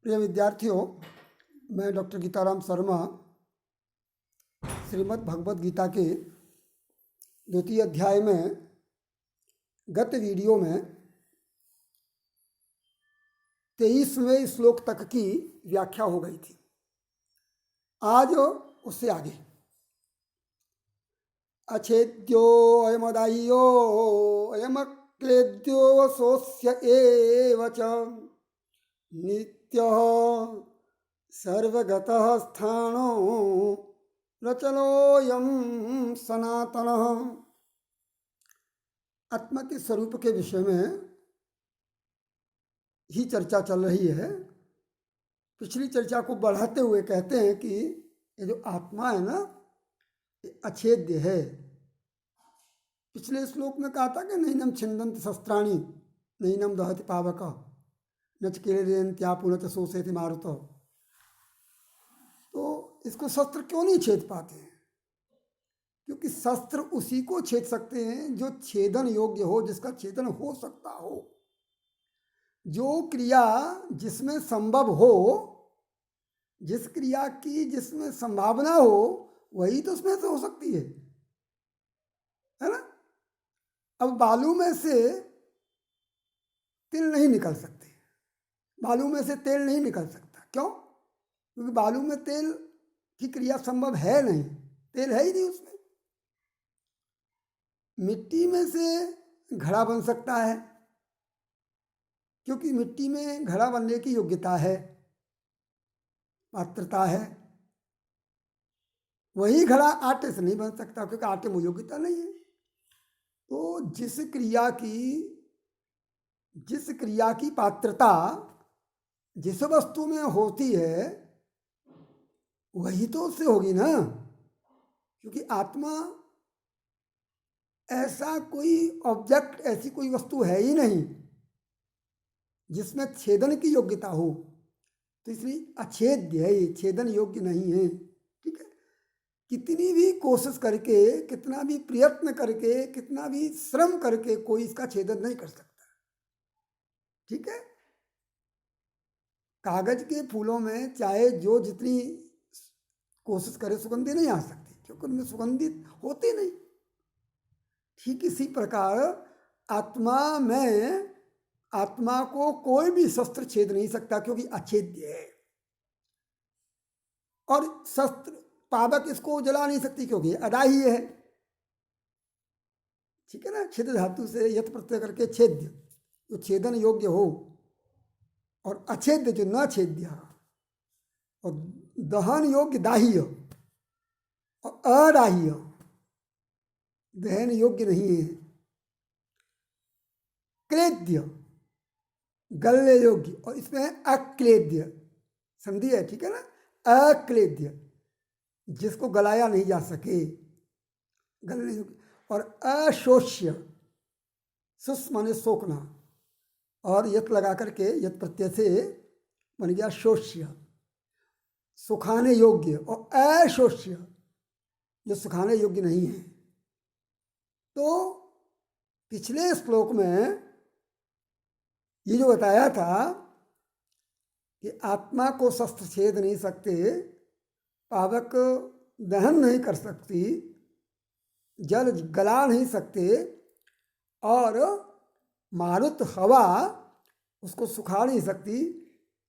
प्रिय विद्यार्थियों, मैं डॉक्टर गीताराम शर्मा श्रीमद् भगवद गीता के द्वितीय अध्याय में गत वीडियो में 23वें श्लोक तक की व्याख्या हो गई थी। आज उससे आगे अच्छेद्यो अयमदाह्यो अयमक्लेद्यो सोस्य एव च नित्यः सर्वगतः स्थाणो रचलोऽयं सनातनः। आत्मा के स्वरूप के विषय में ही चर्चा चल रही है। पिछली चर्चा को बढ़ाते हुए कहते हैं कि ये जो आत्मा है ना, ये अछेद्य है। पिछले श्लोक में कहा था कि नैनम छिन्दन्ति शस्त्राणि नैनम दहति पावक न च क्लेदयन्त्यापो न च शोषयति मारुतः। तो इसको शस्त्र क्यों नहीं छेद पाते हैं? क्योंकि शस्त्र उसी को छेद सकते हैं जो छेदन योग्य हो, जिसका छेदन हो सकता हो। जो क्रिया जिसमें संभव हो, जिस क्रिया की जिसमें संभावना हो, वही तो उसमें से हो सकती है ना। अब बालू में से तिल नहीं निकल सकते, बालू में से तेल नहीं निकल सकता। क्यों? क्योंकि बालू में तेल की क्रिया संभव है नहीं, तेल है ही नहीं उसमें। मिट्टी में से घड़ा बन सकता है, क्योंकि मिट्टी में घड़ा बनने की योग्यता है, पात्रता है। वही घड़ा आटे से नहीं बन सकता, क्योंकि आटे में योग्यता नहीं है। तो जिस क्रिया की पात्रता जिस वस्तु में होती है, वही तो उससे होगी ना। क्योंकि आत्मा ऐसा कोई ऑब्जेक्ट, ऐसी कोई वस्तु है ही नहीं जिसमें छेदन की योग्यता हो। तो इसलिए अछेद्य है, ये छेदन योग्य नहीं है। ठीक है, कितनी भी कोशिश करके, कितना भी प्रयत्न करके, कितना भी श्रम करके कोई इसका छेदन नहीं कर सकता। ठीक है, कागज के फूलों में चाहे जो जितनी कोशिश करे, सुगंधी नहीं आ सकती, क्योंकि उनमें सुगंधित होती नहीं। ठीक इसी प्रकार आत्मा को कोई भी शस्त्र छेद नहीं सकता, क्योंकि अछेद्य है। और शस्त्र पावक इसको जला नहीं सकती, क्योंकि अदाही है। ठीक है ना, छिद धातु से यत प्रत्यय करके छेद्य, जो छेदन योग्य हो, और अछेद्य जो न छेद्य, और दहन योग्य दाह्य, और अदाह्य दहन योग्य नहीं है। क्लेद्य गलने योग्य, और इसमें अक्लेद्य संधि है। ठीक है ना, अक्लेद्य जिसको गलाया नहीं जा सके, गलने योग्य। और अशोष्य, सुस माने सोखना, और यत लगा करके यत प्रत्यय से बन गया शोष्य, सुखाने योग्य। और अशोष्य जो सुखाने योग्य नहीं है। तो पिछले श्लोक में ये जो बताया था कि आत्मा को शस्त्र छेद नहीं सकते, पावक दहन नहीं कर सकती, जल गला नहीं सकते, और मारुत हवा उसको सुखा नहीं सकती।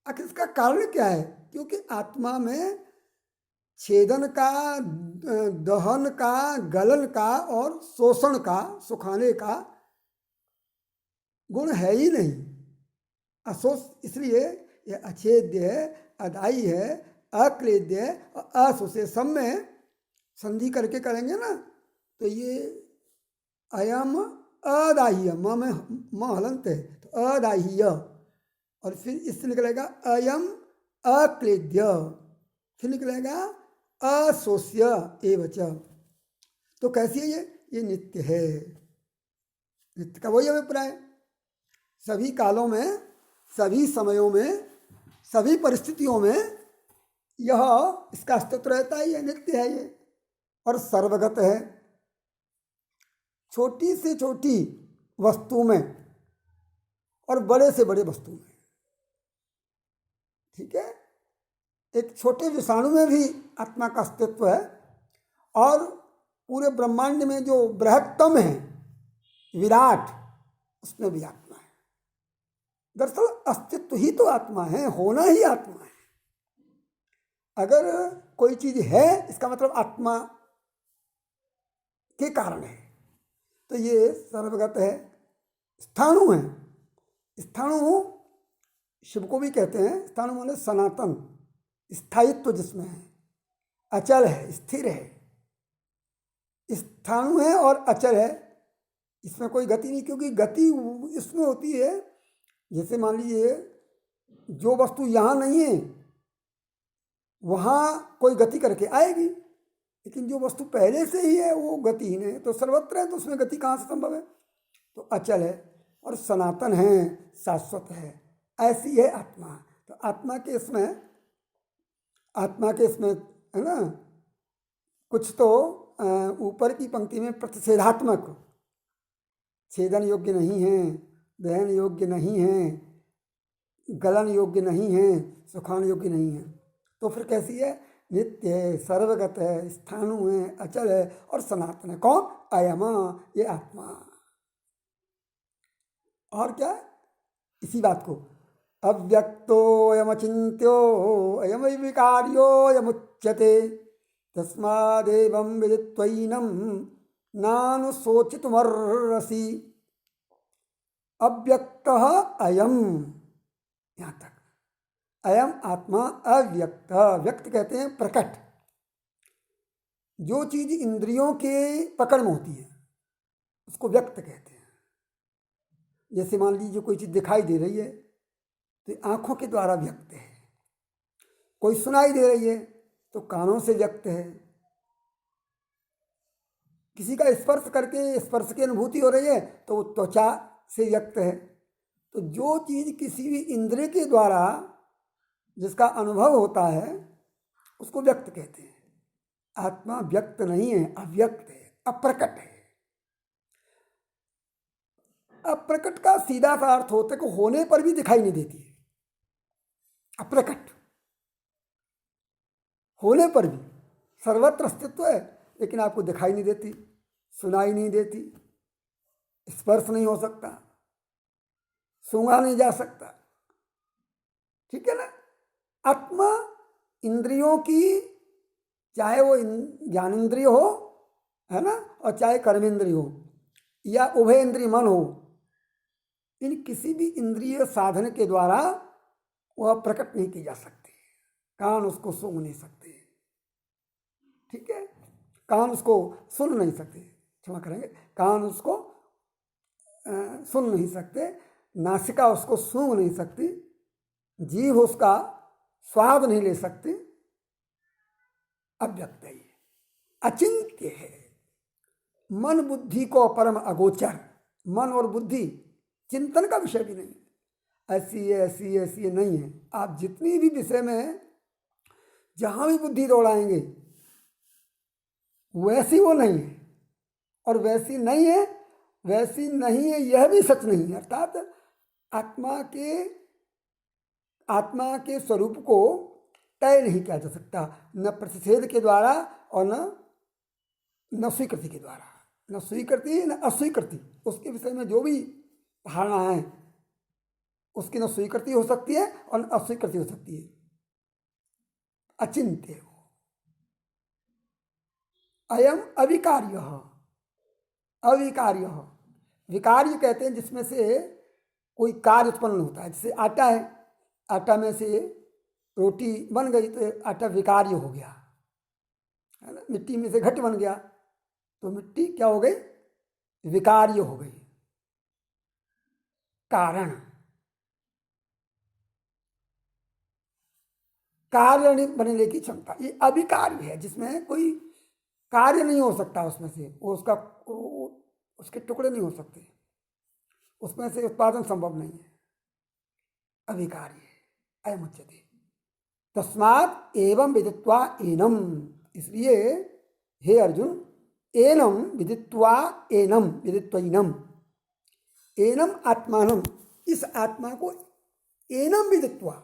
आखिर इसका कारण क्या है? क्योंकि आत्मा में छेदन का, दहन का, गलन का और शोषण का, सुखाने का गुण है ही नहीं। अशोष, इसलिए ये अछेद्य है, अदायी है, अक्लेद्य है। और अशोषे सब में संधि करके करेंगे ना, तो ये अयम अदाह्य, म में म हलंत है, तो अदाह्य। और फिर इससे निकलेगा अयम अक्लेद्य, फिर निकलेगा अशोष्य एवच। तो कैसी है ये नित्य है। नित्य का वही अभिप्राय। सभी कालों में, सभी समयों में, सभी परिस्थितियों में यह इसका अस्तित्व रहता ही है, नित्य है ये, और सर्वगत है। छोटी से छोटी वस्तु में और बड़े से बड़े वस्तु में। ठीक है, एक छोटे विषाणु में भी आत्मा का अस्तित्व है, और पूरे ब्रह्मांड में जो बृहत्तम है विराट, उसमें भी आत्मा है। दरअसल अस्तित्व ही तो आत्मा है, होना ही आत्मा है। अगर कोई चीज है इसका मतलब आत्मा के कारण है। तो ये सर्वगत है, स्थाणु है। स्थाणु शिव को भी कहते हैं। स्थाणु माने सनातन, स्थायित्व जिसमें है, अचल है, स्थिर है। स्थाणु है और अचल है, इसमें कोई गति नहीं, क्योंकि गति इसमें होती है, जैसे मान लीजिए जो वस्तु यहाँ नहीं है वहाँ कोई गति करके आएगी, लेकिन जो वस्तु पहले से ही है वो गतिहीन है, तो सर्वत्र है, तो उसमें गति कहाँ से संभव है। तो अचल है और सनातन है, शाश्वत है, ऐसी है आत्मा। तो आत्मा के इसमें है ना, कुछ तो ऊपर की पंक्ति में प्रतिषेधात्मक, छेदन योग्य नहीं है, दहन योग्य नहीं है, गलन योग्य नहीं है, सुखान योग्य नहीं है। तो फिर कैसी है? नित्य है, सर्वगत है, स्थाणु है, अचल है और सनातन है। कौन? अयम, ये आत्मा। और क्या? इसी बात को अव्यक्तो अयमचिन्त्यो अयम विकार्यो अयमुच्यते तस्मादेवं विदित्वैनं नानुशोचितुमर्हसि। अव्यक्तः अयम, यहाँ तक। अयम आत्मा अव्यक्त, व्यक्त कहते हैं प्रकट। जो चीज इंद्रियों के पकड़ में होती है उसको व्यक्त कहते हैं। जैसे मान लीजिए कोई चीज दिखाई दे रही है तो आंखों के द्वारा व्यक्त है, कोई सुनाई दे रही है तो कानों से व्यक्त है, किसी का स्पर्श करके स्पर्श की अनुभूति हो रही है तो वो त्वचा से व्यक्त है। तो जो चीज किसी भी इंद्रिय के द्वारा जिसका अनुभव होता है उसको व्यक्त कहते हैं। आत्मा व्यक्त नहीं है, अव्यक्त है, अप्रकट है। अप्रकट का सीधा सा अर्थ होता है कि होने पर भी दिखाई नहीं देती है। अप्रकट होने पर भी सर्वत्र अस्तित्व है, लेकिन आपको दिखाई नहीं देती, सुनाई नहीं देती, स्पर्श नहीं हो सकता, सूंघा नहीं जा सकता। ठीक है ना? आत्मा इंद्रियों की, चाहे वो ज्ञानेन्द्रिय हो, है ना, और चाहे कर्मेंद्रिय हो या उभय इंद्रिय मन हो, इन किसी भी इंद्रिय साधन के द्वारा वह प्रकट नहीं की जा सकती। कान उसको सूंघ नहीं सकते, ठीक है, कान उसको सुन नहीं सकते, क्षमा करेंगे, कान उसको सुन नहीं सकते, नासिका उसको सूंघ नहीं सकती, जीभ उसका स्वाद नहीं ले सकती। अव्यक्त है, अचिंत्य है, मन बुद्धि को परम अगोचर, मन और बुद्धि चिंतन का विषय भी नहीं है। ऐसी है, ऐसी है, ऐसी है, नहीं है। आप जितनी भी विषय में जहां भी बुद्धि दौड़ाएंगे वैसी वो नहीं है, और वैसी नहीं है, वैसी नहीं है यह भी सच नहीं है। अर्थात आत्मा के स्वरूप को तय नहीं किया जा सकता, न प्रतिषेध के द्वारा और न स्वीकृति के द्वारा, न स्वीकृति न अस्वीकृति। उसके विषय में जो भी धारणा है उसकी न स्वीकृति हो सकती है और न अस्वीकृति हो सकती है। अचिंत्य हो। अयम अविकार्य, अविकार्य, विकार्य कहते हैं जिसमें से कोई कार्य उत्पन्न होता है। जैसे आटा है, आटा में से रोटी बन गई तो आटा विकार्य हो गया, है ना। मिट्टी में से घट बन गया तो मिट्टी क्या हो गई? विकार्य हो गई। कारण, कार्य बनने की क्षमता, ये अविकार्य है, जिसमें कोई कार्य नहीं हो सकता, उसमें से वो उसके टुकड़े नहीं हो सकते, उसमें से उत्पादन संभव नहीं है, अविकार्य है। अयम उच्यते तस्मात् एवं विदित्वा एनम, इसलिए हे अर्जुन, एनम विदित्वा एनम विदित्वैनम, एनम आत्मानम, इस आत्मा को एनम विदित्वा,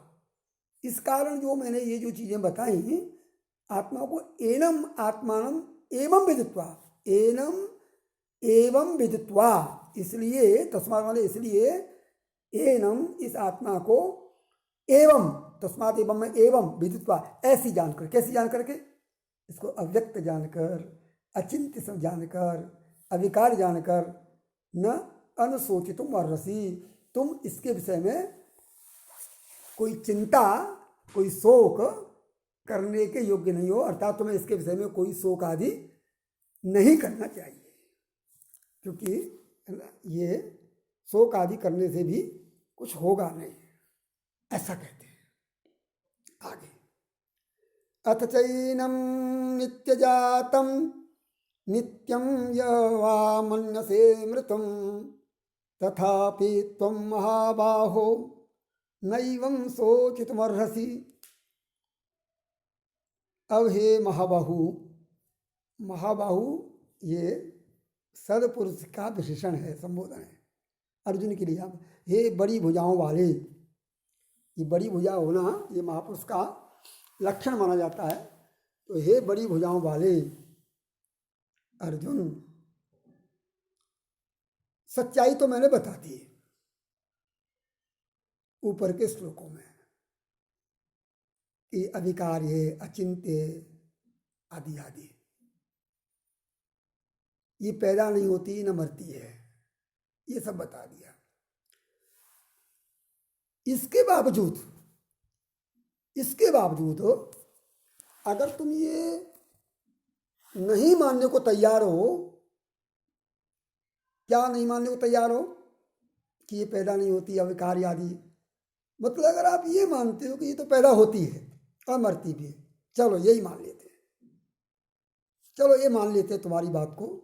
इस कारण जो मैंने ये जो चीज़ें बताई, आत्मा को एनम आत्मानम एवं विदित्वा, एनम एवं विदित्वा, इसलिए तस्मात् वाले इसलिए एनम इस आत्मा को एवं तस्मात् एवं में एवं विदित्वा ऐसी जानकर, कैसी जानकर के, इसको अव्यक्त जानकर, अचिंत्य सब जानकर, अविकार जानकर, न अनुशोचितुम अर्हसि, तुम इसके विषय में कोई चिंता कोई शोक करने के योग्य नहीं हो, अर्थात तुम्हें इसके विषय में कोई शोक आदि नहीं करना चाहिए, क्योंकि ये शोक आदि करने से भी कुछ होगा नहीं, ऐसा कहते हैं। आगे अथ चैनम नित्यजातम नित्यम यवा मन्यसे मृतम तथापि त्वं महाबाहो नैवं शोचितुमर्हसि। अब हे महाबाहु, महाबाहु ये सदपुरुष का विशेषण है, संबोधन है अर्जुन के लिए। अब हे बड़ी भुजाओं वाले, ये बड़ी भुजा होना ये महापुरुष का लक्षण माना जाता है। तो हे बड़ी भुजाओं वाले अर्जुन, सच्चाई तो मैंने बता दी ऊपर के श्लोकों में कि अविकार्य अचिंत्य आदि आदि ये पैदा नहीं होती न मरती है, ये सब बता दिया। इसके बावजूद अगर तुम ये नहीं मानने को तैयार हो, क्या नहीं मानने को तैयार हो कि ये पैदा नहीं होती अविकार आदि, मतलब अगर आप ये मानते हो कि ये तो पैदा होती है और मरती भी है, चलो यही मान लेते हैं, चलो ये मान लेते हैं तुम्हारी बात को,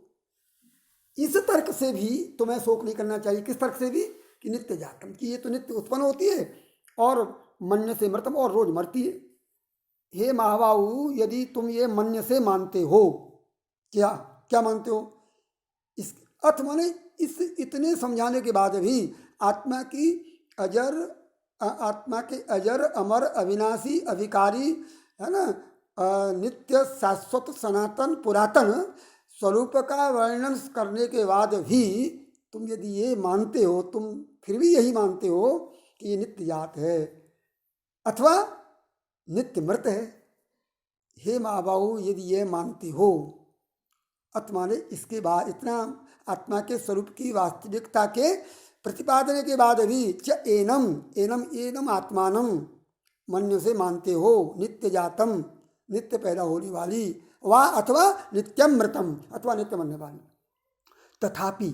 इस तर्क से भी तुम्हें शोक नहीं करना चाहिए। किस तर्क से भी? कि नित्य जातम, कि ये तो नित्य उत्पन्न होती है और मन्य से मृतम, और रोज मरती है। हे महाबाहु, यदि तुम ये मन्य से मानते हो, क्या क्या मानते हो? इस अर्थ माने इस इतने समझाने के बाद भी आत्मा के अजर अमर अविनाशी अविकारी है ना, नित्य शाश्वत सनातन पुरातन स्वरूप का वर्णन करने के बाद भी तुम यदि ये मानते हो, तुम फिर भी यही मानते हो कि ये नित्य जात है अथवा नित्य मृत है। हे महाबाहु, यदि ये मानते हो, आत्मा ने इसके बाद इतना आत्मा के स्वरूप की वास्तविकता के प्रतिपादन के बाद भी च एनम एनम एनम आत्मानम मन्य से मानते हो नित्य जातम, नित्य पैदा होने वाली, वा अथवा नित्यम मृतम, अथवा नित्य मरने वाली। तथापि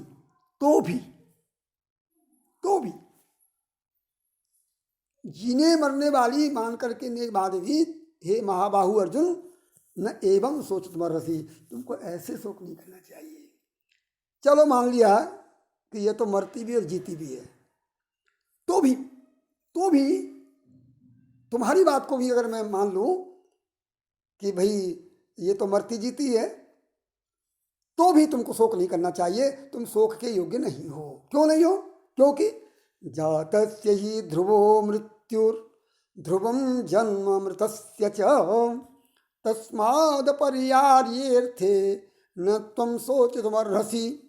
तो भी जीने मरने वाली मान करके ने बाद भी हे महाबाहु अर्जुन, न एवं सोचित मर्हसि, तुमको ऐसे शोक नहीं करना चाहिए। चलो मान लिया कि ये तो मरती भी और जीती भी है, तो भी तुम्हारी बात को भी अगर मैं मान लूं कि भाई ये तो मरती जीती है, तो भी तुमको शोक नहीं करना चाहिए, तुम शोक के योग्य नहीं हो। क्यों नहीं हो? क्योंकि जातस्य ही ध्रुवो मृत्युर ध्रुवम जन्म मृतस्य च तस्माद् पर्यार्येऽर्थे न त्वं शोचितुमर्हसि।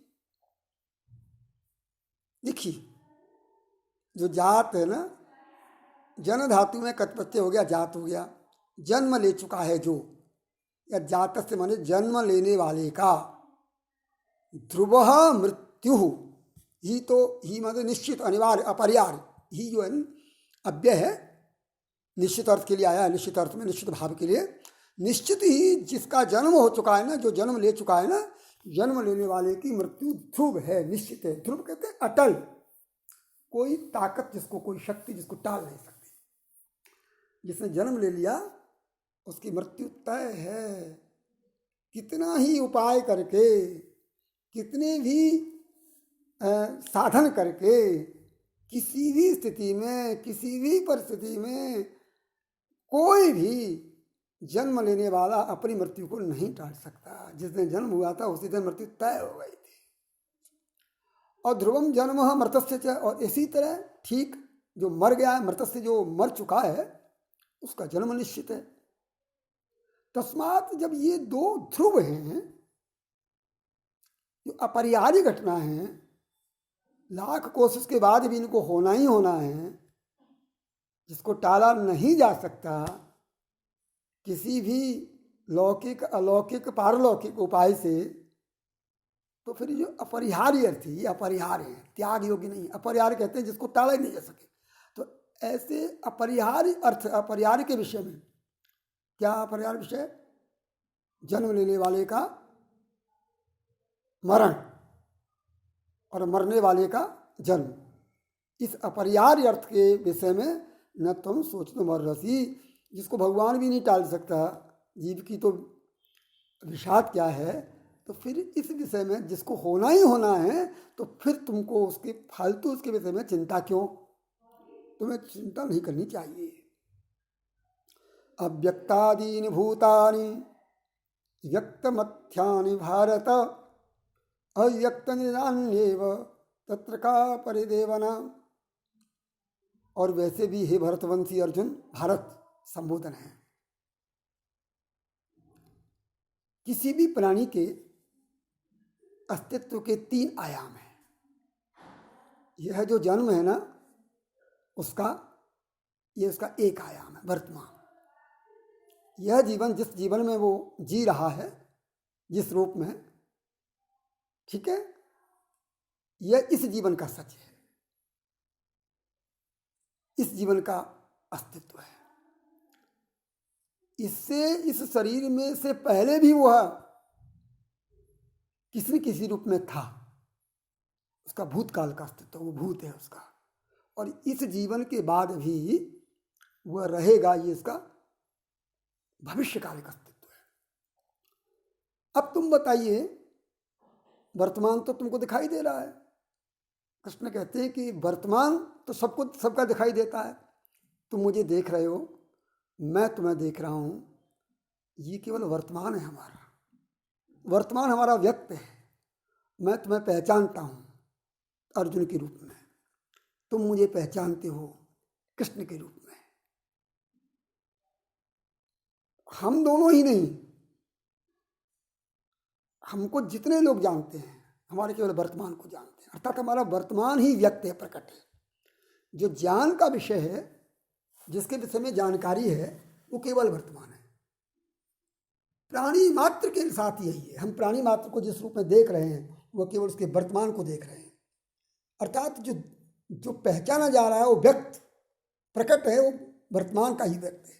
देखिए, जो जात है ना, जन धातु में कट प्रत्यय हो गया, जात हो गया, जन्म ले चुका है जो, या जात से माने जन्म लेने वाले का, ध्रुव मृत्यु ही, तो ही मतलब निश्चित अनिवार्य अपरिहार्य, ही जो है अव्यय है, निश्चित अर्थ के लिए आया है, निश्चित अर्थ में निश्चित भाव के लिए, निश्चित ही जिसका जन्म हो चुका है ना, जो जन्म ले चुका है ना, जन्म लेने वाले की मृत्यु ध्रुव है, निश्चित है। ध्रुव कहते हैं अटल, कोई ताकत जिसको, कोई शक्ति जिसको टाल नहीं सकती। जिसने जन्म ले लिया उसकी मृत्यु तय है। कितना ही उपाय करके, कितने भी साधन करके, किसी भी स्थिति में, किसी भी परिस्थिति में कोई भी जन्म लेने वाला अपनी मृत्यु को नहीं टाल सकता। जिस दिन जन्म हुआ था उसी दिन मृत्यु तय हो गई थी। और ध्रुवम जन्म मृतस्य च, और इसी तरह ठीक जो मर गया है, मृतस्य जो मर चुका है, उसका जन्म निश्चित है। तस्मात जब ये दो ध्रुव हैं, जो अपरिहार्य घटना है, लाख कोशिश के बाद भी इनको होना ही होना है, जिसको टाला नहीं जा सकता किसी भी लौकिक अलौकिक पारलौकिक उपाय से, तो फिर जो अपरिहार्य अर्थ है, ये अपरिहार्य है, त्याग योग्य नहीं। अपरिहार्य कहते हैं जिसको टाला ही नहीं जा सके। तो ऐसे अपरिहार्य अर्थ, अपरिहार्य के विषय में क्या अपरिहार्य विषय? जन्म लेने वाले का मरण और मरने वाले का जन्म। इस अपरिहार्य अर्थ के विषय में न तुम सोच तुम और रसी, जिसको भगवान भी नहीं टाल सकता, जीव की तो विषाद क्या है। तो फिर इस विषय में जिसको होना ही होना है, तो फिर तुमको उसके फालतू उसके विषय में चिंता क्यों? तुम्हें चिंता नहीं करनी चाहिए। अव्यक्तादीनि भूतानि व्यक्तमथ्यानि भारत, अव्यक्त निधान्येव तत्र का परिदेवना। और वैसे भी हे भरतवंशी अर्जुन, भारत संबोधन है। किसी भी प्राणी के अस्तित्व के 3 आयाम हैं। यह जो जन्म है ना, उसका ये उसका एक आयाम है, वर्तमान। यह जीवन, जिस जीवन में वो जी रहा है, जिस रूप में, ठीक है, यह इस जीवन का सच है, इस जीवन का अस्तित्व है। इससे इस शरीर में से पहले भी वह किसी न किसी रूप में था, उसका भूतकाल का अस्तित्व, वो भूत है उसका, और इस जीवन के बाद भी वह रहेगा, ये इसका भविष्यकाल का अस्तित्व है। अब तुम बताइए, वर्तमान तो तुमको दिखाई दे रहा है। कृष्ण कहते हैं कि वर्तमान तो सबको सबका दिखाई देता है। तुम मुझे देख रहे हो, मैं तुम्हें देख रहा हूं, ये केवल वर्तमान है हमारा। वर्तमान हमारा व्यक्त है। मैं तुम्हें पहचानता हूं अर्जुन के रूप में, तुम मुझे पहचानते हो कृष्ण के रूप में। हम दोनों ही नहीं, हमको जितने लोग जानते हैं, हमारे केवल वर्तमान को जानते हैं, अर्थात हमारा वर्तमान ही व्यक्त है, प्रकट है। जो ज्ञान का विषय है, जिसके विषय में जानकारी है, वो केवल वर्तमान है। प्राणी मात्र के साथ यही है। हम प्राणी मात्र को जिस रूप में देख रहे हैं, वह केवल उसके वर्तमान को देख रहे हैं। अर्थात जो जो पहचाना जा रहा है, वो व्यक्त प्रकट है, वो वर्तमान का ही व्यक्त है।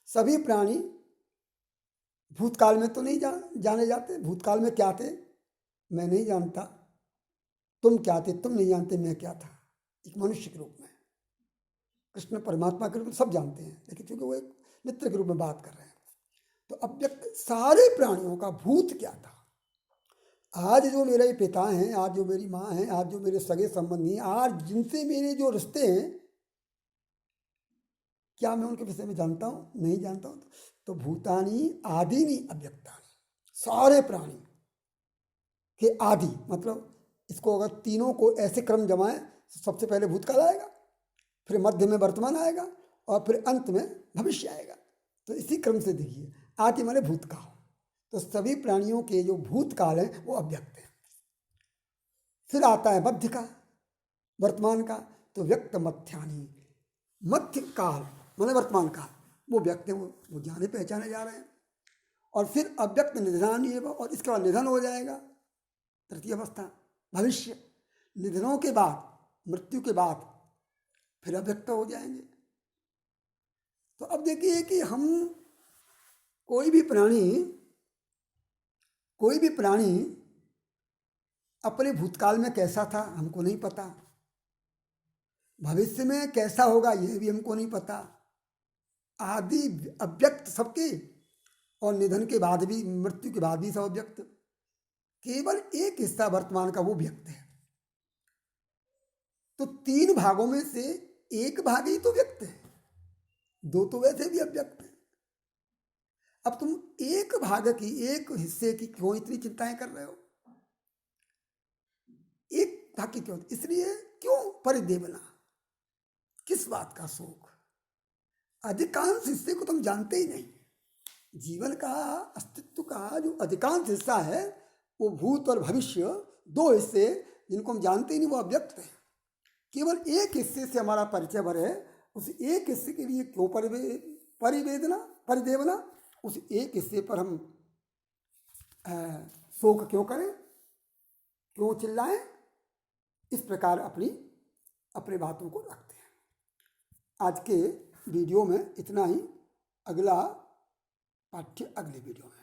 सभी प्राणी भूतकाल में तो नहीं जाने जाते। भूतकाल में क्या थे मैं नहीं जानता, तुम क्या थे तुम नहीं जानते, मैं क्या था, एक मनुष्य के रूप में। कृष्ण परमात्मा के रूप में सब जानते हैं, लेकिन चूंकि वो एक मित्र के रूप में बात कर रहे हैं। तो अव्यक्त सारे प्राणियों का भूत क्या था। आज जो मेरे पिता हैं, आज जो मेरी माँ हैं, आज जो मेरे सगे संबंधी हैं, आज जिनसे मेरे जो रिश्ते हैं, क्या मैं उनके विषय में जानता हूँ? नहीं जानता हूँ। तो भूतानी आदिनी अव्यक्तानि, सारे प्राणी के आदि, मतलब इसको अगर तीनों को ऐसे क्रम जमाएं, तो सबसे पहले भूतकाल आएगा, फिर मध्य में वर्तमान आएगा, और फिर अंत में भविष्य आएगा। तो इसी क्रम से देखिए, आदि माने भूतकाल। तो सभी प्राणियों के जो भूतकाल है वो अव्यक्त है। फिर आता है मध्य का, वर्तमान का। तो व्यक्त मध्यानि, मध्य काल माने वर्तमान काल, वो व्यक्त है, वो जाने पहचाने जा रहे हैं। और फिर अव्यक्त निधनानि एव, और इसके बाद निधन हो जाएगा, तृतीय अवस्था भविष्य। निधनों के बाद, मृत्यु के बाद फिर अव्यक्त हो जाएंगे। तो अब देखिए कि हम कोई भी प्राणी अपने भूतकाल में कैसा था हमको नहीं पता, भविष्य में कैसा होगा यह भी हमको नहीं पता। आदि अव्यक्त सबके, और निधन के बाद भी, मृत्यु के बाद भी सब अव्यक्त। केवल एक हिस्सा वर्तमान का वो व्यक्त है। तो 3 भागों में से एक भाग ही तो व्यक्त है, 2 तो वैसे भी अव्यक्त है। अब तुम एक भाग की, एक हिस्से की क्यों इतनी चिंताएं कर रहे हो? एक भाग की क्यों? इसलिए क्यों परिदेवना, किस बात का शोक? अधिकांश हिस्से को तो हम जानते ही नहीं। जीवन का अस्तित्व का जो अधिकांश हिस्सा है वो भूत और भविष्य, दो हिस्से जिनको हम जानते ही नहीं, वो अव्यक्त है। केवल एक हिस्से से हमारा परिचय भर है, उस एक हिस्से के लिए क्यों परिदेवना, उस एक हिस्से पर हम शोक क्यों करें, क्यों चिल्लाएं। इस प्रकार अपने बातों को रखते हैं। आज के वीडियो में इतना ही। अगला पाठ्य अगले वीडियो में।